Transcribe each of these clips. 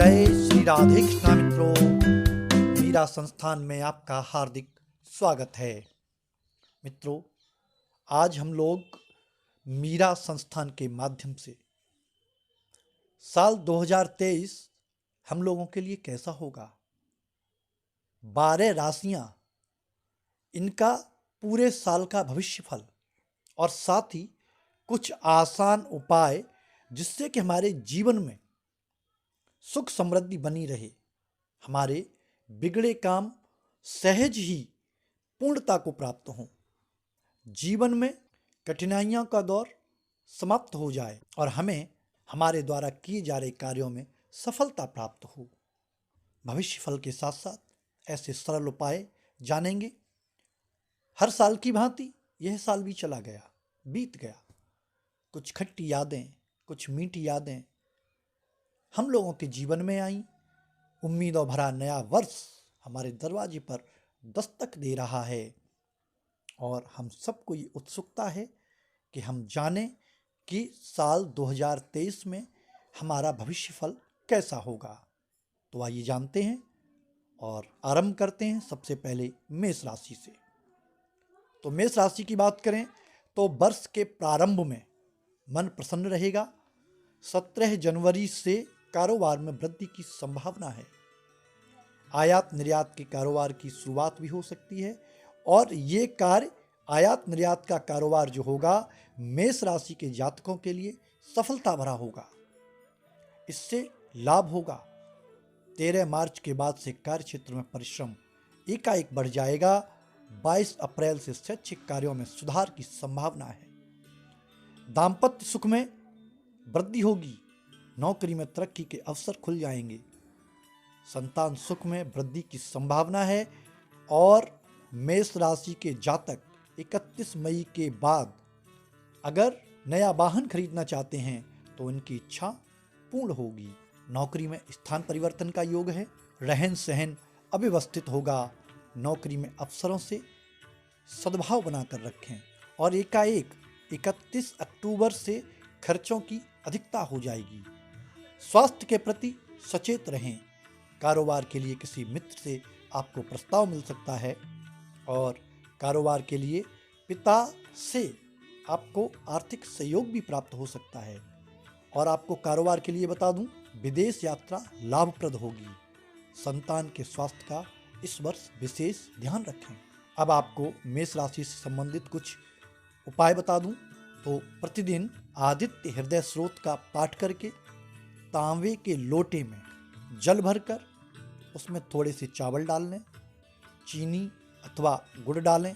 जय श्री राधे कृष्णा मित्रों, मीरा संस्थान में आपका हार्दिक स्वागत है। मित्रों, आज हम लोग मीरा संस्थान के माध्यम से साल 2023 हम लोगों के लिए कैसा होगा, 12 राशियां, इनका पूरे साल का भविष्य फल और साथ ही कुछ आसान उपाय जिससे कि हमारे जीवन में सुख समृद्धि बनी रहे, हमारे बिगड़े काम सहज ही पूर्णता को प्राप्त हों, जीवन में कठिनाइयों का दौर समाप्त हो जाए और हमें हमारे द्वारा किए जा रहे कार्यों में सफलता प्राप्त हो। भविष्य फल के साथ साथ ऐसे सरल उपाय जानेंगे। हर साल की भांति यह साल भी चला गया, बीत गया। कुछ खट्टी यादें, कुछ मीठी यादें हम लोगों के जीवन में आई। उम्मीदों भरा नया वर्ष हमारे दरवाजे पर दस्तक दे रहा है और हम सबको ये उत्सुकता है कि हम जानें कि साल 2023 में हमारा भविष्य फल कैसा होगा। तो आइए जानते हैं और आरंभ करते हैं सबसे पहले मेष राशि से। तो मेष राशि की बात करें तो वर्ष के प्रारंभ में मन प्रसन्न रहेगा। 17 जनवरी से कारोबार में वृद्धि की संभावना है। आयात निर्यात के कारोबार की शुरुआत भी हो सकती है और ये कार्य आयात निर्यात का कारोबार जो होगा मेष राशि के जातकों के लिए सफलता भरा होगा। इससे लाभ होगा। 13 मार्च के बाद से कार्य क्षेत्र में परिश्रम एकाएक बढ़ जाएगा। 22 अप्रैल से शैक्षिक कार्यों में सुधार की संभावना है। दाम्पत्य सुख में वृद्धि होगी। नौकरी में तरक्की के अवसर खुल जाएंगे। संतान सुख में वृद्धि की संभावना है और मेष राशि के जातक 31 मई के बाद अगर नया वाहन खरीदना चाहते हैं तो उनकी इच्छा पूर्ण होगी। नौकरी में स्थान परिवर्तन का योग है। रहन सहन अव्यवस्थित होगा। नौकरी में अफसरों से सद्भाव बनाकर रखें और एकाएक 31 अक्टूबर से खर्चों की अधिकता हो जाएगी। स्वास्थ्य के प्रति सचेत रहें। कारोबार के लिए किसी मित्र से आपको प्रस्ताव मिल सकता है और कारोबार के लिए पिता से आपको आर्थिक सहयोग भी प्राप्त हो सकता है। और आपको कारोबार के लिए बता दूं, विदेश यात्रा लाभप्रद होगी। संतान के स्वास्थ्य का इस वर्ष विशेष ध्यान रखें। अब आपको मेष राशि से संबंधित कुछ उपाय बता दूं तो प्रतिदिन आदित्य हृदय स्रोत का पाठ करके तांबे के लोटे में जल भरकर उसमें थोड़े से चावल डाल लें, चीनी अथवा गुड़ डालें,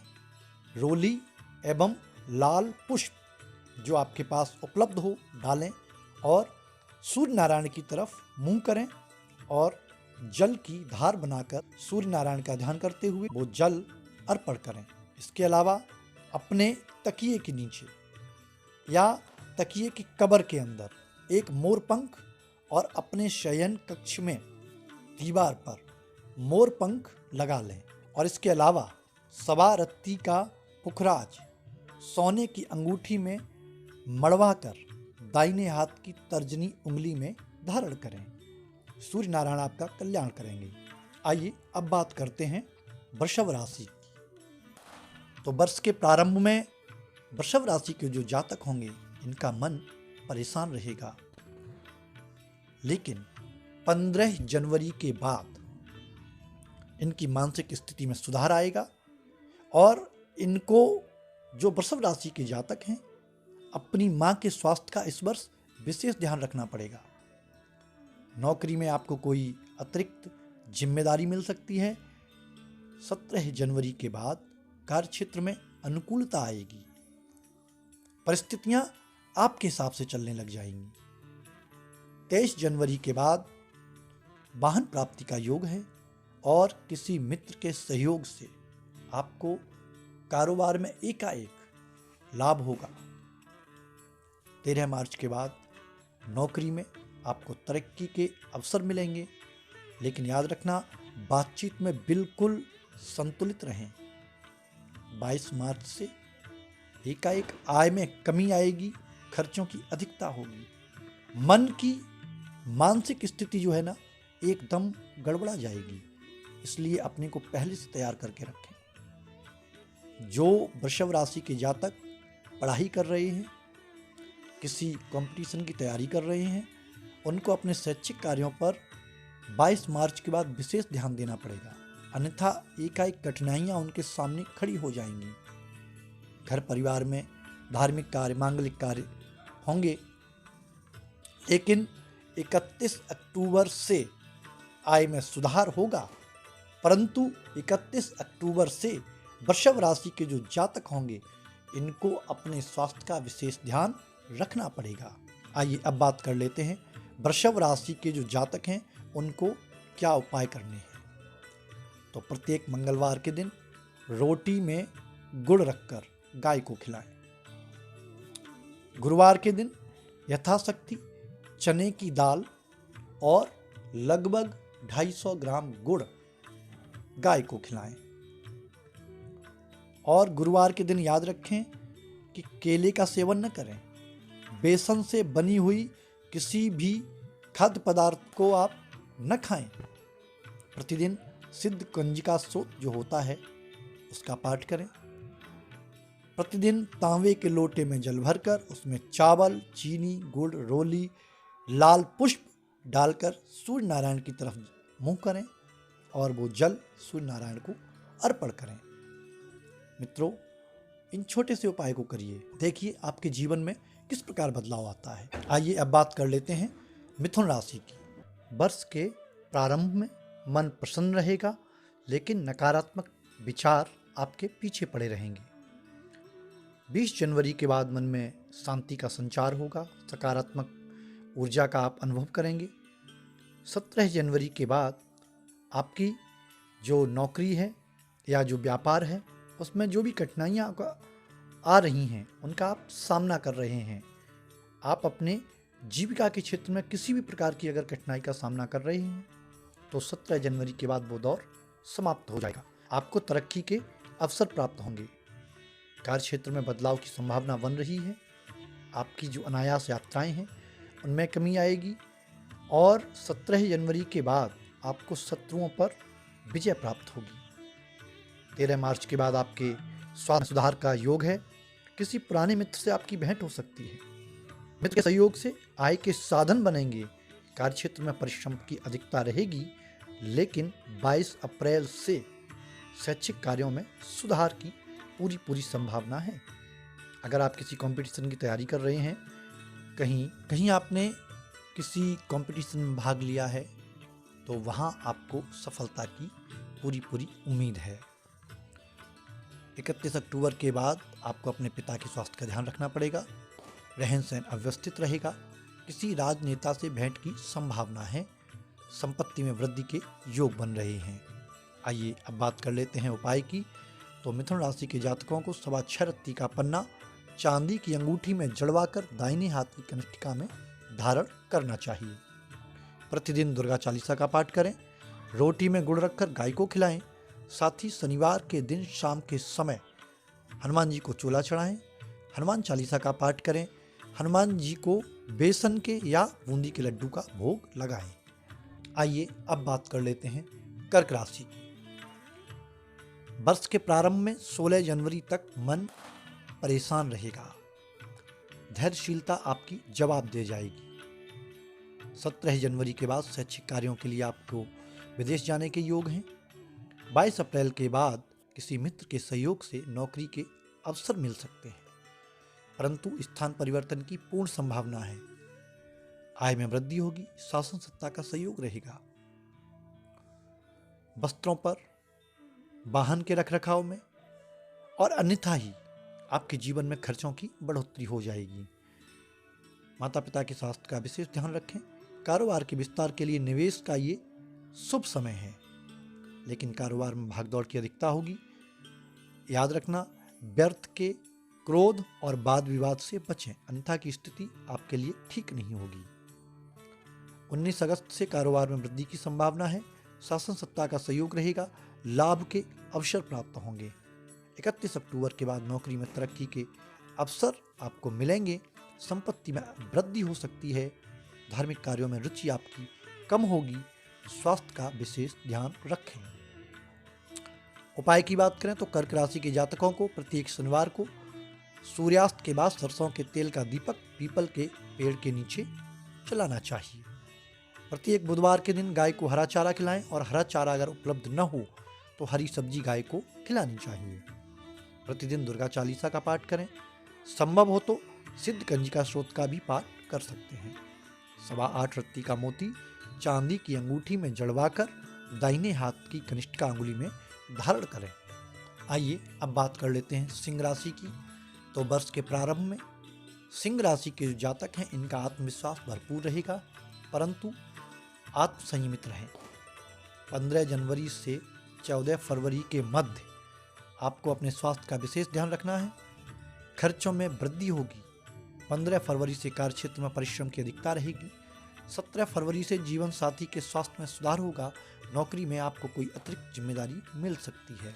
रोली एवं लाल पुष्प जो आपके पास उपलब्ध हो डालें और सूर्य नारायण की तरफ मुंह करें और जल की धार बनाकर सूर्य नारायण का ध्यान करते हुए वो जल अर्पण करें। इसके अलावा अपने तकिए के नीचे या तकिए की कबर के अंदर एक मोर पंख और अपने शयन कक्ष में दीवार पर मोर पंख लगा लें और इसके अलावा सवा रत्ती का पुखराज सोने की अंगूठी में मड़वा कर दाहिने हाथ की तर्जनी उंगली में धारण करें। सूर्य नारायण आपका कल्याण करेंगे। आइए अब बात करते हैं वृषभ राशि की। तो वर्ष के प्रारंभ में वृषभ राशि के जो जातक होंगे इनका मन परेशान रहेगा, लेकिन 15 जनवरी के बाद इनकी मानसिक स्थिति में सुधार आएगा और इनको जो वृषभ राशि के जातक हैं अपनी मां के स्वास्थ्य का इस वर्ष विशेष ध्यान रखना पड़ेगा। नौकरी में आपको कोई अतिरिक्त जिम्मेदारी मिल सकती है। 17 जनवरी के बाद कार्यक्षेत्र में अनुकूलता आएगी। परिस्थितियां आपके हिसाब से चलने लग जाएंगी। 23 जनवरी के बाद वाहन प्राप्ति का योग है और किसी मित्र के सहयोग से आपको कारोबार में एकाएक लाभ होगा। 13 मार्च के बाद नौकरी में आपको तरक्की के अवसर मिलेंगे, लेकिन याद रखना बातचीत में बिल्कुल संतुलित रहें। 22 मार्च से एकाएक आय में कमी आएगी, खर्चों की अधिकता होगी। मन की मानसिक स्थिति जो है ना एकदम गड़बड़ा जाएगी, इसलिए अपने को पहले से तैयार करके रखें। जो वृषभ राशि के जातक पढ़ाई कर रहे हैं, किसी कंपटीशन की तैयारी कर रहे हैं, उनको अपने शैक्षिक कार्यों पर 22 मार्च के बाद विशेष ध्यान देना पड़ेगा, अन्यथा एकाएक कठिनाइयाँ उनके सामने खड़ी हो जाएंगी। घर परिवार में धार्मिक कार्य, मांगलिक कार्य होंगे, लेकिन 31 अक्टूबर से आय में सुधार होगा। परंतु 31 अक्टूबर से वृषभ राशि के जो जातक होंगे, इनको अपने स्वास्थ्य का विशेष ध्यान रखना पड़ेगा। आइए अब बात कर लेते हैं वृषभ राशि के जो जातक हैं उनको क्या उपाय करने हैं। तो प्रत्येक मंगलवार के दिन रोटी में गुड़ रखकर गाय को खिलाएं। गुरुवार के दिन यथाशक्ति चने की दाल और लगभग 250 ग्राम गुड़ गाय को खिलाएं। और गुरुवार के दिन याद रखें कि केले का सेवन न करें। बेसन से बनी हुई किसी भी खाद्य पदार्थ को आप न खाएं। प्रतिदिन सिद्ध कंजिका स्तोत्र जो होता है उसका पाठ करें। प्रतिदिन तांबे के लोटे में जल भरकर उसमें चावल, चीनी, गुड़, रोली, लाल पुष्प डालकर सूर्य नारायण की तरफ मुंह करें और वो जल सूर्य नारायण को अर्पण करें। मित्रों, इन छोटे से उपाय को करिए, देखिए आपके जीवन में किस प्रकार बदलाव आता है। आइए अब बात कर लेते हैं मिथुन राशि की। वर्ष के प्रारंभ में मन प्रसन्न रहेगा, लेकिन नकारात्मक विचार आपके पीछे पड़े रहेंगे। 20 जनवरी के बाद मन में शांति का संचार होगा, सकारात्मक ऊर्जा का आप अनुभव करेंगे। 17 जनवरी के बाद आपकी जो नौकरी है या जो व्यापार है उसमें जो भी कठिनाइयाँ आ रही हैं उनका आप सामना कर रहे हैं, आप अपने जीविका के क्षेत्र में किसी भी प्रकार की अगर कठिनाई का सामना कर रहे हैं तो 17 जनवरी के बाद वो दौर समाप्त हो जाएगा। आपको तरक्की के अवसर प्राप्त होंगे। कार्य क्षेत्र में बदलाव की संभावना बन रही है। आपकी जो अनायास यात्राएं हैं उनमें कमी आएगी और 17 जनवरी के बाद आपको शत्रुओं पर विजय प्राप्त होगी। 13 मार्च के बाद आपके स्वास्थ्य सुधार का योग है। किसी पुराने मित्र से आपकी भेंट हो सकती है। मित्र के सहयोग से आय के साधन बनेंगे। कार्य क्षेत्र में परिश्रम की अधिकता रहेगी, लेकिन 22 अप्रैल से शैक्षिक कार्यों में सुधार की पूरी संभावना है। अगर आप किसी कंपटीशन की तैयारी कर रहे हैं, कहीं आपने किसी कंपटीशन में भाग लिया है, तो वहां आपको सफलता की पूरी उम्मीद है। 31 अक्टूबर के बाद आपको अपने पिता के स्वास्थ्य का ध्यान रखना पड़ेगा। रहन सहन अव्यवस्थित रहेगा। किसी राजनेता से भेंट की संभावना है। संपत्ति में वृद्धि के योग बन रहे हैं। आइए अब बात कर लेते हैं उपाय की। तो मिथुन राशि के जातकों को 6.25 रत्ती का पन्ना चांदी की अंगूठी में जड़वाकर दाहिने हाथ की कनिष्ठिका में धारण करना चाहिए। प्रतिदिन दुर्गा चालीसा का पाठ करें। रोटी में गुड़ रखकर गाय को खिलाएं। साथ ही शनिवार के दिन शाम के समय हनुमान जी को चोला चढ़ाएं। हनुमान चालीसा का पाठ करें। हनुमान जी को बेसन के या बूंदी के लड्डू का भोग लगाएं। आइए अब बात कर लेते हैं कर्क राशि की। वर्ष के प्रारंभ में 16 जनवरी तक मन परेशान रहेगा। धैर्यशीलता आपकी जवाब दे जाएगी। 17 जनवरी के बाद शैक्षिक कार्यों के लिए आपको विदेश जाने के योग हैं। 22 अप्रैल के बाद किसी मित्र के सहयोग से नौकरी के अवसर मिल सकते हैं, परंतु स्थान परिवर्तन की पूर्ण संभावना है। आय में वृद्धि होगी। शासन सत्ता का सहयोग रहेगा। वस्त्रों पर, वाहन के रखरखाव में और अन्यथा ही आपके जीवन में खर्चों की बढ़ोतरी हो जाएगी। माता पिता के स्वास्थ्य का विशेष ध्यान रखें। कारोबार के विस्तार के लिए निवेश का ये शुभ समय है, लेकिन कारोबार में भागदौड़ की अधिकता होगी। याद रखना, व्यर्थ के क्रोध और वाद विवाद से बचें, अन्यथा की स्थिति आपके लिए ठीक नहीं होगी। 19 अगस्त से कारोबार में वृद्धि की संभावना है। शासन सत्ता का सहयोग रहेगा। लाभ के अवसर प्राप्त होंगे। 31 अक्टूबर के बाद नौकरी में तरक्की के अवसर आपको मिलेंगे। संपत्ति में वृद्धि हो सकती है। धार्मिक कार्यों में रुचि आपकी कम होगी। स्वास्थ्य का विशेष ध्यान रखें। उपाय की बात करें तो कर्क राशि के जातकों को प्रत्येक शनिवार को सूर्यास्त के बाद सरसों के तेल का दीपक पीपल के पेड़ के नीचे जलाना चाहिए। प्रत्येक बुधवार के दिन गाय को हरा चारा खिलाएं और हरा चारा अगर उपलब्ध न हो तो हरी सब्जी गाय को खिलानी चाहिए। प्रतिदिन दुर्गा चालीसा का पाठ करें। संभव हो तो सिद्ध कंजिका स्रोत का भी पाठ कर सकते हैं। 8.25 रत्ती का मोती चांदी की अंगूठी में जड़वाकर दाहिने हाथ की कनिष्ठिका अंगुली में धारण करें। आइए अब बात कर लेते हैं सिंह राशि की। तो वर्ष के प्रारंभ में सिंह राशि के जो जातक हैं इनका आत्मविश्वास भरपूर रहेगा, परंतु आत्मसंयमित रहें। 15 जनवरी से 14 फरवरी के मध्य आपको अपने स्वास्थ्य का विशेष ध्यान रखना है। खर्चों में वृद्धि होगी। 15 फरवरी से कार्यक्षेत्र में परिश्रम की अधिकता रहेगी। 17 फरवरी से जीवन साथी के स्वास्थ्य में सुधार होगा। नौकरी में आपको कोई अतिरिक्त जिम्मेदारी मिल सकती है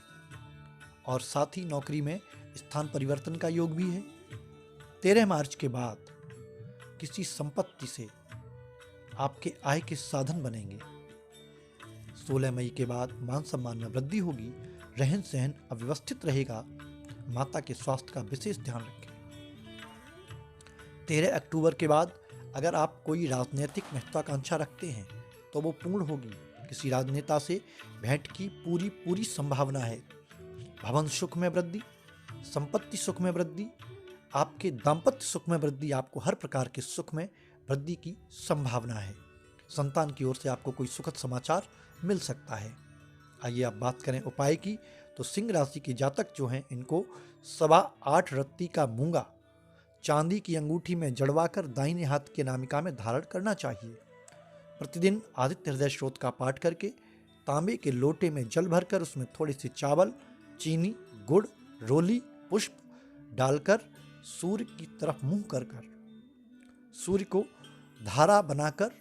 और साथ ही नौकरी में स्थान परिवर्तन का योग भी है। 13 मार्च के बाद किसी संपत्ति से आपके आय के साधन बनेंगे। 16 मई के बाद मान सम्मान में वृद्धि होगी। रहन सहन अव्यवस्थित रहेगा। माता के स्वास्थ्य का विशेष ध्यान रखें। 13 अक्टूबर के बाद अगर आप कोई राजनीतिक महत्वाकांक्षा रखते हैं तो वो पूर्ण होगी। किसी राजनेता से भेंट की पूरी संभावना है। भवन सुख में वृद्धि, संपत्ति सुख में वृद्धि, आपके दाम्पत्य सुख में वृद्धि, आपको हर प्रकार के सुख में वृद्धि की संभावना है। संतान की ओर से आपको कोई सुखद समाचार मिल सकता है। आइए अब बात करें उपाय की। तो सिंह राशि के जातक जो हैं इनको 8.25 रत्ती का मूंगा चांदी की अंगूठी में जड़वाकर दाहिने हाथ के नामिका में धारण करना चाहिए। प्रतिदिन आदित्य हृदय स्रोत का पाठ करके तांबे के लोटे में जल भरकर उसमें थोड़े से चावल, चीनी, गुड़, रोली, पुष्प डालकर सूर्य की तरफ मुंह कर सूर्य को धारा बनाकर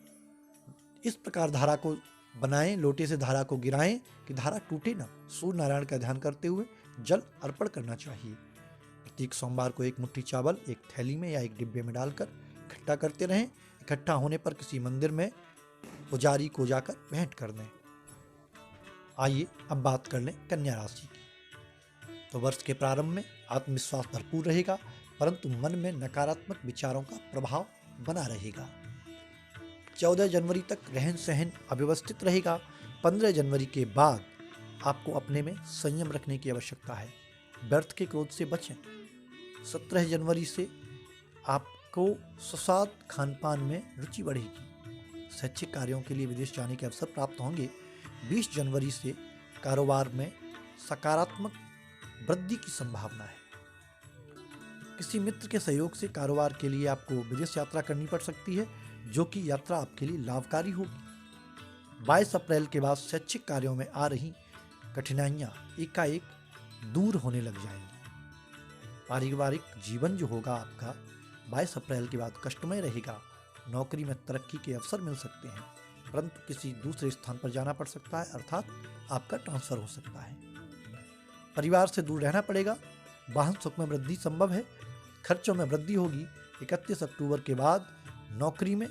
इस प्रकार धारा को बनाएं, लोटे से धारा को गिराएं कि धारा टूटे ना। सूर्य नारायण का ध्यान करते हुए जल अर्पण करना चाहिए। प्रत्येक सोमवार को एक मुट्ठी चावल एक थैली में या एक डिब्बे में डालकर इकट्ठा करते रहें। इकट्ठा होने पर किसी मंदिर में पुजारी को जाकर भेंट कर दें। आइए अब बात कर लें कन्या राशि की। तो वर्ष के प्रारंभ में आत्मविश्वास भरपूर रहेगा, परंतु मन में नकारात्मक विचारों का प्रभाव बना रहेगा। 14 जनवरी तक रहन सहन अव्यवस्थित रहेगा। 15 जनवरी के बाद आपको अपने में संयम रखने की आवश्यकता है। व्यर्थ के क्रोध से बचें। 17 जनवरी से आपको सुस्वाद खान पान में रुचि बढ़ेगी। शैक्षिक कार्यों के लिए विदेश जाने के अवसर प्राप्त होंगे। 20 जनवरी से कारोबार में सकारात्मक वृद्धि की संभावना है। किसी मित्र के सहयोग से कारोबार के लिए आपको विदेश यात्रा करनी पड़ सकती है, जो कि यात्रा आपके लिए लाभकारी होगी। 22 अप्रैल के बाद शैक्षिक कार्यों में आ रही कठिनाइयां एकाएक दूर होने लग जाएंगी। पारिवारिक जीवन जो होगा आपका 22 अप्रैल के बाद कष्टमय रहेगा। नौकरी में तरक्की के अवसर मिल सकते हैं, परंतु किसी दूसरे स्थान पर जाना पड़ सकता है, अर्थात आपका ट्रांसफर हो सकता है। परिवार से दूर रहना पड़ेगा। वाहन सुख में वृद्धि संभव है। खर्चों में वृद्धि होगी। 31 अक्टूबर के बाद नौकरी में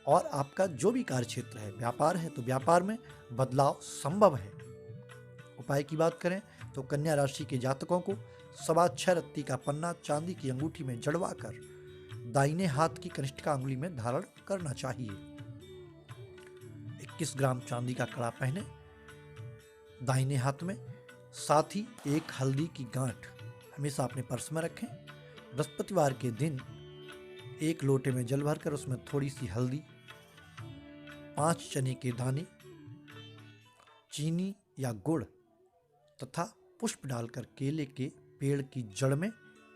और आपका जो भी कार्य क्षेत्र है, व्यापार है तो व्यापार में बदलाव संभव है। उपाय की बात करें तो कन्या राशि के जातकों को 6.25 रत्ती का पन्ना चांदी की अंगूठी में जड़वाकर दाहिने हाथ की कनिष्ठिका अंगुली में धारण करना चाहिए। 21 ग्राम चांदी का कड़ा पहने दाहिने हाथ में। साथ ही एक हल्दी की गांठ हमेशा अपने पर्स में रखें। बृहस्पतिवार के दिन एक लोटे में जल भरकर उसमें थोड़ी सी हल्दी, 5 चने के दाने, चीनी या गुड़ तथा पुष्प डालकर केले के पेड़ की जड़ में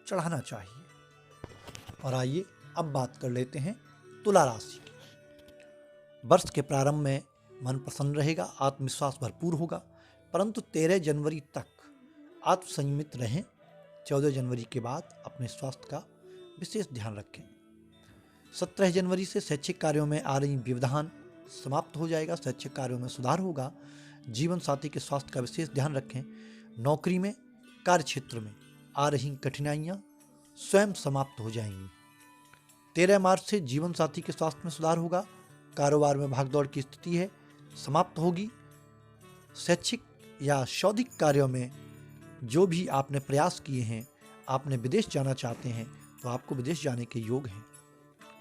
चढ़ाना चाहिए। और आइए अब बात कर लेते हैं तुला राशि की। वर्ष के प्रारंभ में मन प्रसन्न रहेगा, आत्मविश्वास भरपूर होगा, परंतु 13 जनवरी तक आत्मसंयमित रहें। 14 जनवरी के बाद अपने स्वास्थ्य का विशेष ध्यान रखें। 17 जनवरी से शैक्षिक कार्यों में आ रही व्यवधान समाप्त हो जाएगा। शैक्षिक कार्यों में सुधार होगा। जीवन साथी के स्वास्थ्य का विशेष ध्यान रखें। नौकरी में, कार्य क्षेत्र में आ रही कठिनाइयां स्वयं समाप्त हो जाएंगी। 13 मार्च से जीवन साथी के स्वास्थ्य में सुधार होगा। कारोबार में भागदौड़ की स्थिति है। समाप्त होगी। शैक्षिक या शोधिक कार्यों में जो भी आपने प्रयास किए हैं, आपने विदेश जाना चाहते हैं तो आपको विदेश जाने के योग हैं।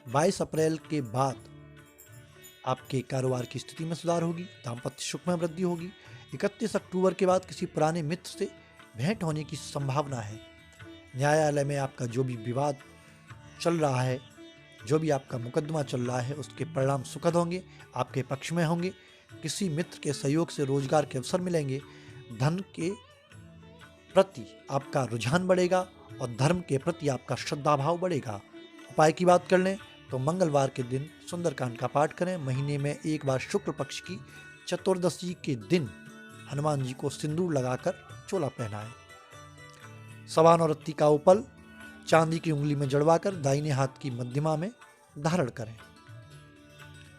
22 अप्रैल के बाद आपके कारोबार की स्थिति में सुधार होगी, दाम्पत्य सुख में वृद्धि होगी। 31 अक्टूबर के बाद किसी पुराने मित्र से भेंट होने की संभावना है। न्यायालय में आपका जो भी विवाद चल रहा है, जो भी आपका मुकदमा चल रहा है, उसके परिणाम सुखद होंगे, आपके पक्ष में होंगे। किसी मित्र के सहयोग से रोजगार के अवसर मिलेंगे। धन के प्रति आपका रुझान बढ़ेगा और धर्म के प्रति आपका श्रद्धा भाव बढ़ेगा। उपाय की बात कर लें तो मंगलवार के दिन सुंदरकांड का पाठ करें। महीने में एक बार शुक्ल पक्ष की चतुर्दशी के दिन हनुमान जी को सिंदूर लगाकर चोला पहनाएं। सवान और रत्ती का उपल चांदी की उंगली में जड़वाकर दाहिने हाथ की मध्यमा में धारण करें।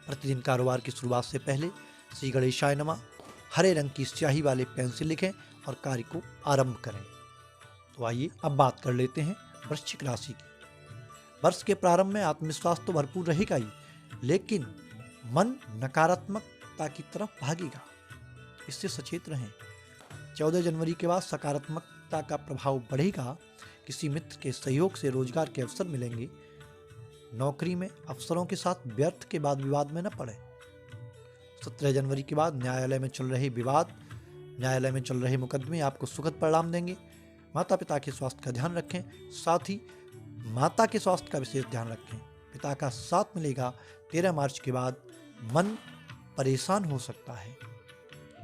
प्रतिदिन कारोबार की शुरुआत से पहले श्री गणेशाय नमः हरे रंग की स्याही वाले पेन से लिखें और कार्य को आरंभ करें। तो आइए अब बात कर लेते हैं वृश्चिक राशि की। वर्ष के प्रारंभ में आत्मविश्वास तो भरपूर रहेगा ही, लेकिन मन नकारात्मकता की तरफ भागेगा, इससे सचेत रहें। 14 जनवरी के बाद सकारात्मकता का प्रभाव बढ़ेगा। किसी मित्र के सहयोग से रोजगार के अवसर मिलेंगे। नौकरी में अफसरों के साथ व्यर्थ के बाद विवाद में न पड़े। 17 जनवरी के बाद न्यायालय में चल रहे विवाद, न्यायालय में चल रहे मुकदमे आपको सुखद परिणाम देंगे। माता पिता के स्वास्थ्य का ध्यान रखें, साथ ही माता के स्वास्थ्य का विशेष ध्यान रखें। पिता का साथ मिलेगा। 13 मार्च के बाद मन परेशान हो सकता है।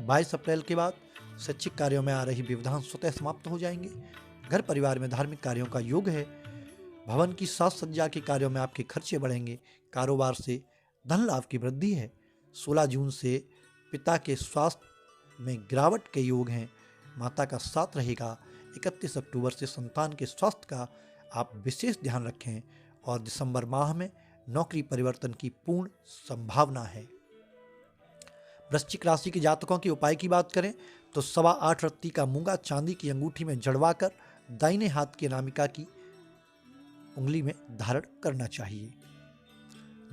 22 अप्रैल के बाद शैक्षिक कार्यों में आ रही विविधाएं स्वतः समाप्त हो जाएंगे। घर परिवार में धार्मिक कार्यों का योग है। भवन की साज सज्जा के कार्यों में आपके खर्चे बढ़ेंगे। कारोबार से धन लाभ की वृद्धि है। 16 जून से पिता के स्वास्थ्य में गिरावट के योग हैं। माता का साथ रहेगा। 31 अक्टूबर से संतान के स्वास्थ्य का आप विशेष ध्यान रखें और दिसंबर माह में नौकरी परिवर्तन की पूर्ण संभावना है। वृश्चिक राशि के जातकों के उपाय की बात करें तो 8.25 रत्ती का मूंगा चांदी की अंगूठी में जड़वाकर दाहिने हाथ की अनामिका की उंगली में धारण करना चाहिए।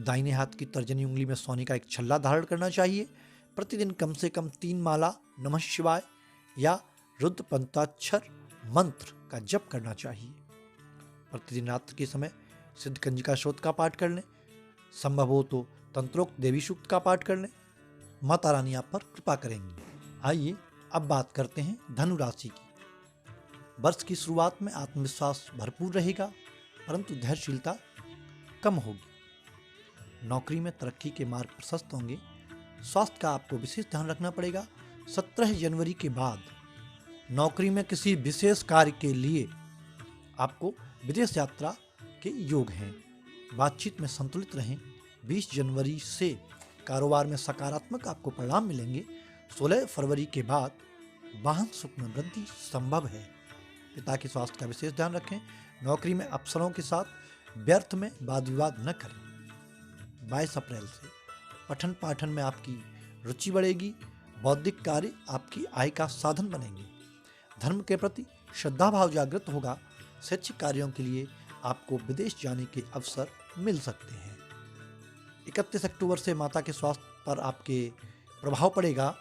दाहिने हाथ की तर्जनी उंगली में सोने का एक छल्ला धारण करना चाहिए। प्रतिदिन कम से कम 3 माला नमः शिवाय या रुद्र पंचाक्षर मंत्र का जप करना चाहिए। प्रतिदिन रात्रि के समय सिद्ध कंजिका स्तोत्र का पाठ कर लें। संभव हो तो तंत्रोक्त देवी सूक्त का पाठ कर लें। माता रानी आप पर कृपा करेंगी। आइए अब बात करते हैं धनु राशि की। वर्ष की शुरुआत में आत्मविश्वास भरपूर रहेगा, परंतु धैर्यशीलता कम होगी। नौकरी में तरक्की के मार्ग प्रशस्त होंगे। स्वास्थ्य का आपको विशेष ध्यान रखना पड़ेगा। 17 जनवरी के बाद नौकरी में किसी विशेष कार्य के लिए आपको विदेश यात्रा के योग हैं। बातचीत में संतुलित रहें। 20 जनवरी से कारोबार में सकारात्मक आपको परिणाम मिलेंगे। 16 फरवरी के बाद वाहन सुख में वृद्धि संभव है। पिता के स्वास्थ्य का विशेष ध्यान रखें। नौकरी में अफसरों के साथ व्यर्थ में वाद विवाद न करें। 22 अप्रैल से पठन पाठन में आपकी रुचि बढ़ेगी। बौद्धिक कार्य आपकी आय का साधन बनेंगे। धर्म के प्रति श्रद्धा भाव जागृत होगा। शैक्षिक कार्यों के लिए आपको विदेश जाने के अवसर मिल सकते हैं। 31 अक्टूबर से माता के स्वास्थ्य पर आपके प्रभाव पड़ेगा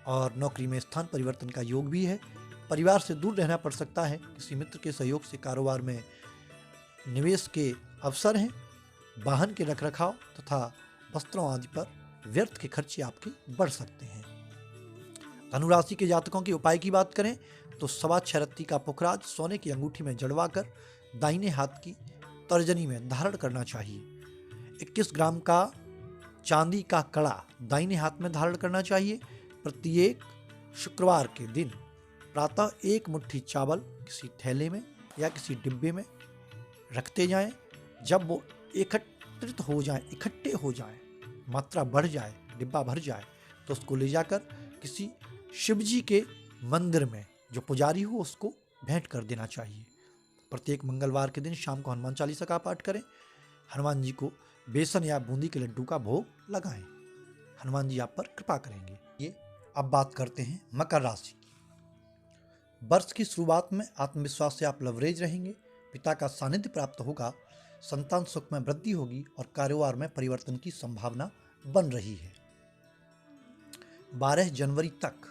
और नौकरी में स्थान परिवर्तन का योग भी है। परिवार से दूर रहना पड़ सकता है। किसी मित्र के सहयोग से कारोबार में निवेश के अवसर हैं। वाहन के रखरखाव तथा वस्त्रों आदि पर व्यर्थ के खर्चे आपके बढ़ सकते हैं। धनु राशि के जातकों के उपाय की बात करें तो 6.25 रत्ती का पुखराज सोने की अंगूठी में जड़वाकर दाहिने हाथ की तर्जनी में धारण करना चाहिए। 21 ग्राम का चांदी का कड़ा दाहिने हाथ में धारण करना चाहिए। प्रत्येक शुक्रवार के दिन प्रातः 1 मुट्ठी चावल किसी थैले में या किसी डिब्बे में रखते जाएं। जब वो इकट्ठे हो जाए, मात्रा बढ़ जाए, डिब्बा भर जाए, तो उसको ले जाकर किसी शिव जी के मंदिर में जो पुजारी हो उसको भेंट कर देना चाहिए। प्रत्येक मंगलवार के दिन शाम को हनुमान चालीसा का पाठ करें। हनुमान जी को बेसन या बूंदी के लड्डू का भोग लगाएं। हनुमान जी आप पर कृपा करेंगे। ये अब बात करते हैं मकर राशि की। वर्ष की शुरुआत में आत्मविश्वास से आप लवरेज रहेंगे। पिता का सानिध्य प्राप्त होगा। संतान सुख में वृद्धि होगी और कारोबार में परिवर्तन की संभावना बन रही है। 12 जनवरी तक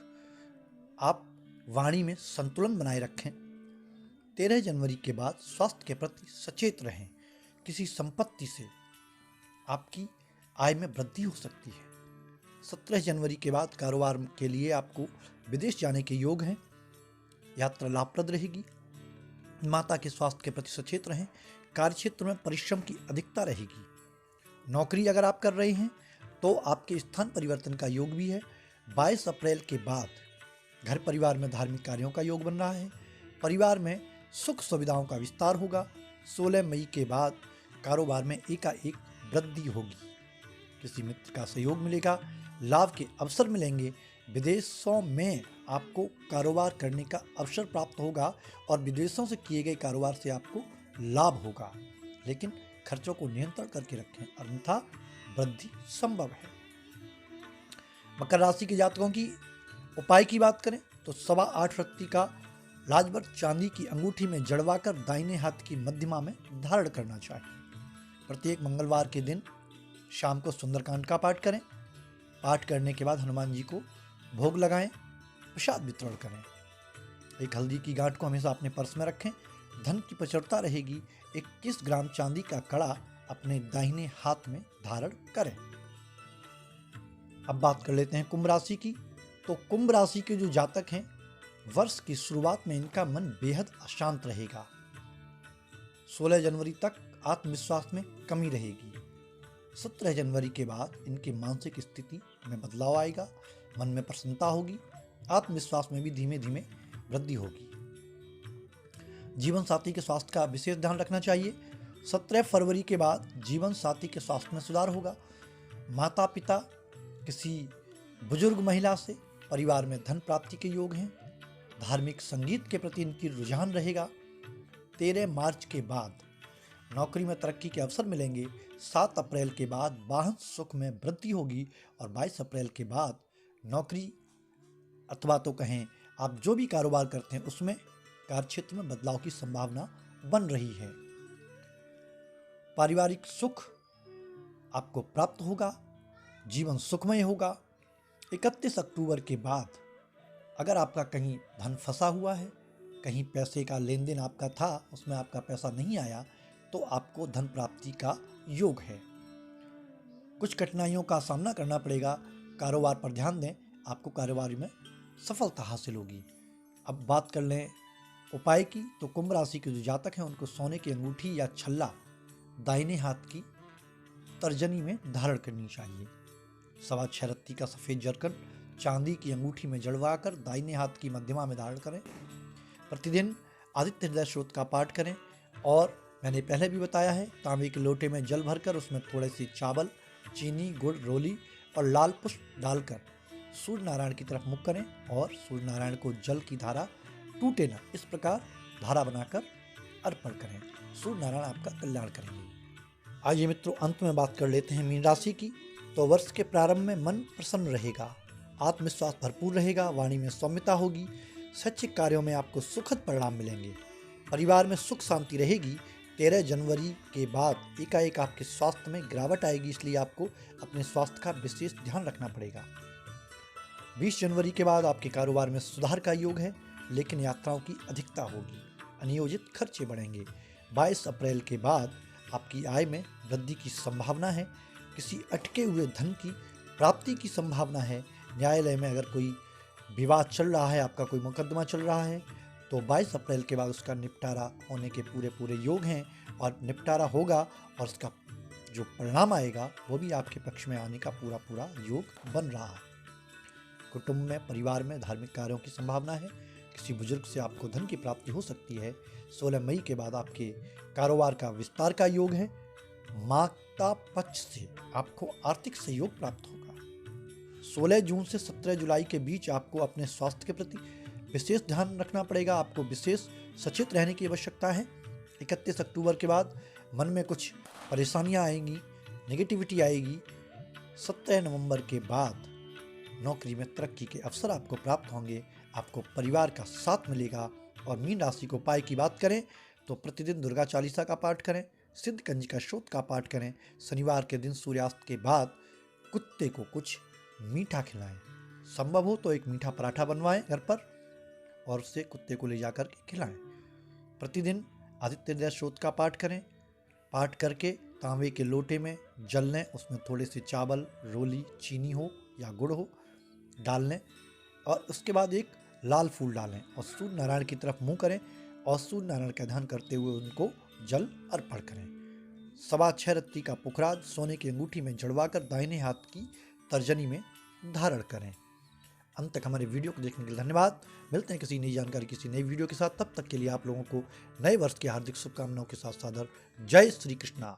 आप वाणी में संतुलन बनाए रखें। 13 जनवरी के बाद स्वास्थ्य के प्रति सचेत रहें। किसी संपत्ति से आपकी आय में वृद्धि हो सकती है। 17 जनवरी के बाद कारोबार के लिए आपको विदेश जाने के योग हैं। यात्रा लाभप्रद रहेगी। माता के स्वास्थ्य के प्रति सचेत रहें। कार्यक्षेत्र में परिश्रम की अधिकता रहेगी। नौकरी अगर आप कर रहे हैं तो आपके स्थान परिवर्तन का योग भी है। 22 अप्रैल के बाद घर परिवार में धार्मिक कार्यों का योग बन रहा है। परिवार में सुख सुविधाओं का विस्तार होगा। 16 मई के बाद कारोबार में एकाएक वृद्धि होगी। किसी मित्र का सहयोग मिलेगा। लाभ के अवसर मिलेंगे। विदेशों में आपको कारोबार करने का अवसर प्राप्त होगा और विदेशों से किए गए कारोबार से आपको लाभ होगा, लेकिन खर्चों को नियंत्रण करके रखें, अन्यथा वृद्धि संभव है। मकर राशि के जातकों की उपाय की बात करें तो 8.25 रत्ती का लाजबर चांदी की अंगूठी में जड़वाकर दाहिने हाथ की मध्यमा में धारण करना चाहिए। प्रत्येक मंगलवार के दिन शाम को सुंदरकांड का पाठ करें। पाठ करने के बाद हनुमान जी को भोग लगाएं, प्रसाद वितरण करें। एक हल्दी की गांठ को हमेशा अपने पर्स में रखें। धन की प्रचुरता रहेगी। 21 ग्राम चांदी का कड़ा अपने दाहिने हाथ में धारण करें। अब बात कर लेते हैं कुंभ राशि की। तो कुंभ राशि के जो जातक हैं, वर्ष की शुरुआत में इनका मन बेहद अशांत रहेगा। 16 जनवरी तक आत्मविश्वास में कमी रहेगी। 17 जनवरी के बाद इनकी मानसिक स्थिति में बदलाव आएगा। मन में प्रसन्नता होगी। आत्मविश्वास में भी धीमे धीमे वृद्धि होगी। जीवन साथी के स्वास्थ्य का विशेष ध्यान रखना चाहिए। 17 फरवरी के बाद जीवन साथी के स्वास्थ्य में सुधार होगा। माता पिता, किसी बुजुर्ग महिला से परिवार में धन प्राप्ति के योग हैं। धार्मिक संगीत के प्रति इनकी रुझान रहेगा। 13 मार्च के बाद नौकरी में तरक्की के अवसर मिलेंगे। 7 अप्रैल के बाद वाहन सुख में वृद्धि होगी और 22 अप्रैल के बाद नौकरी अथवा तो कहें आप जो भी कारोबार करते हैं उसमें कार्यक्षेत्र में बदलाव की संभावना बन रही है। पारिवारिक सुख आपको प्राप्त होगा। जीवन सुखमय होगा। 31 अक्टूबर के बाद अगर आपका कहीं धन फंसा हुआ है, कहीं पैसे का लेन देन आपका था, उसमें आपका पैसा नहीं आया, तो आपको धन प्राप्ति का योग है। कुछ कठिनाइयों का सामना करना पड़ेगा। कारोबार पर ध्यान दें, आपको कारोबार में सफलता हासिल होगी। अब बात कर लें उपाय की, तो कुंभ राशि के जो जातक हैं उनको सोने की अंगूठी या छल्ला दाहिने हाथ की तर्जनी में धारण करनी चाहिए। 6.25 रत्ती का सफ़ेद जरकन चांदी की अंगूठी में जड़वाकर दाहिने हाथ की मध्यमा में धारण करें। प्रतिदिन आदित्य हृदय स्रोत का पाठ करें और मैंने पहले भी बताया है, तांबे के लोटे में जल भरकर उसमें थोड़े से चावल, चीनी, गुड़, रोली और लाल पुष्प डालकर सूर्य नारायण की तरफ मुख करें और सूर्य नारायण को जल की धारा टूटे न, इस प्रकार धारा बनाकर अर्पण करें। सूर्य नारायण आपका कल्याण करेंगे। आइए मित्रों, अंत में बात कर लेते हैं मीन राशि की। तो वर्ष के प्रारंभ में मन प्रसन्न रहेगा। आत्मविश्वास भरपूर रहेगा। वाणी में सौम्यता होगी। शैक्षिक कार्यों में आपको सुखद परिणाम मिलेंगे। परिवार में सुख शांति रहेगी। 13 जनवरी के बाद एकाएक आपके स्वास्थ्य में गिरावट आएगी, इसलिए आपको अपने स्वास्थ्य का विशेष ध्यान रखना पड़ेगा। 20 जनवरी के बाद आपके कारोबार में सुधार का योग है, लेकिन यात्राओं की अधिकता होगी। अनियोजित खर्चे बढ़ेंगे। 22 अप्रैल के बाद आपकी आय में वृद्धि की संभावना है। किसी अटके हुए धन की प्राप्ति की संभावना है। न्यायालय में अगर कोई विवाद चल रहा है, आपका कोई मुकदमा चल रहा है, तो 22 अप्रैल के बाद उसका निपटारा होने के पूरे योग हैं और निपटारा होगा और उसका जो परिणाम आएगा वो भी आपके पक्ष में आने का पूरा योग बन रहा है। कुटुंब में, परिवार में धार्मिक कार्यों की संभावना है। किसी बुजुर्ग से आपको धन की प्राप्ति हो सकती है। 16 मई के बाद आपके कारोबार का विस्तार का योग है। माता पक्ष से आपको आर्थिक सहयोग प्राप्त होगा। 16 जून से 17 जुलाई के बीच आपको अपने स्वास्थ्य के प्रति विशेष ध्यान रखना पड़ेगा। आपको विशेष सचेत रहने की आवश्यकता है। 31 अक्टूबर के बाद मन में कुछ परेशानियां आएंगी, नेगेटिविटी आएगी। 17 नवंबर के बाद नौकरी में तरक्की के अवसर आपको प्राप्त होंगे। आपको परिवार का साथ मिलेगा। और मीन राशि को उपाय की बात करें तो प्रतिदिन दुर्गा चालीसा का पाठ करें, सिद्ध कंजिका स्तोत्र का पाठ करें। शनिवार के दिन सूर्यास्त के बाद कुत्ते को कुछ मीठा खिलाएं। संभव हो तो एक मीठा पराठा बनवाएं घर पर और उसे कुत्ते को ले जाकर के खिलाएं। प्रतिदिन आदित्य हृदय स्तोत्र का पाठ करें। पाठ करके तांबे के लोटे में जल लें, उसमें थोड़े से चावल, रोली, चीनी हो या गुड़ हो डाल लें और उसके बाद एक लाल फूल डालें और सूर्य नारायण की तरफ मुंह करें और सूर्य नारायण का ध्यान करते हुए उनको जल अर्पण करें। 6.25 रत्ती का पुखराज सोने की अंगूठी में जड़वाकर दाहिने हाथ की तर्जनी में धारण करें। अंत तक हमारे वीडियो को देखने के लिए धन्यवाद। मिलते हैं किसी नई जानकारी, किसी नई वीडियो के साथ। तब तक के लिए आप लोगों को नए वर्ष की हार्दिक शुभकामनाओं के साथ सादर जय श्री कृष्णा।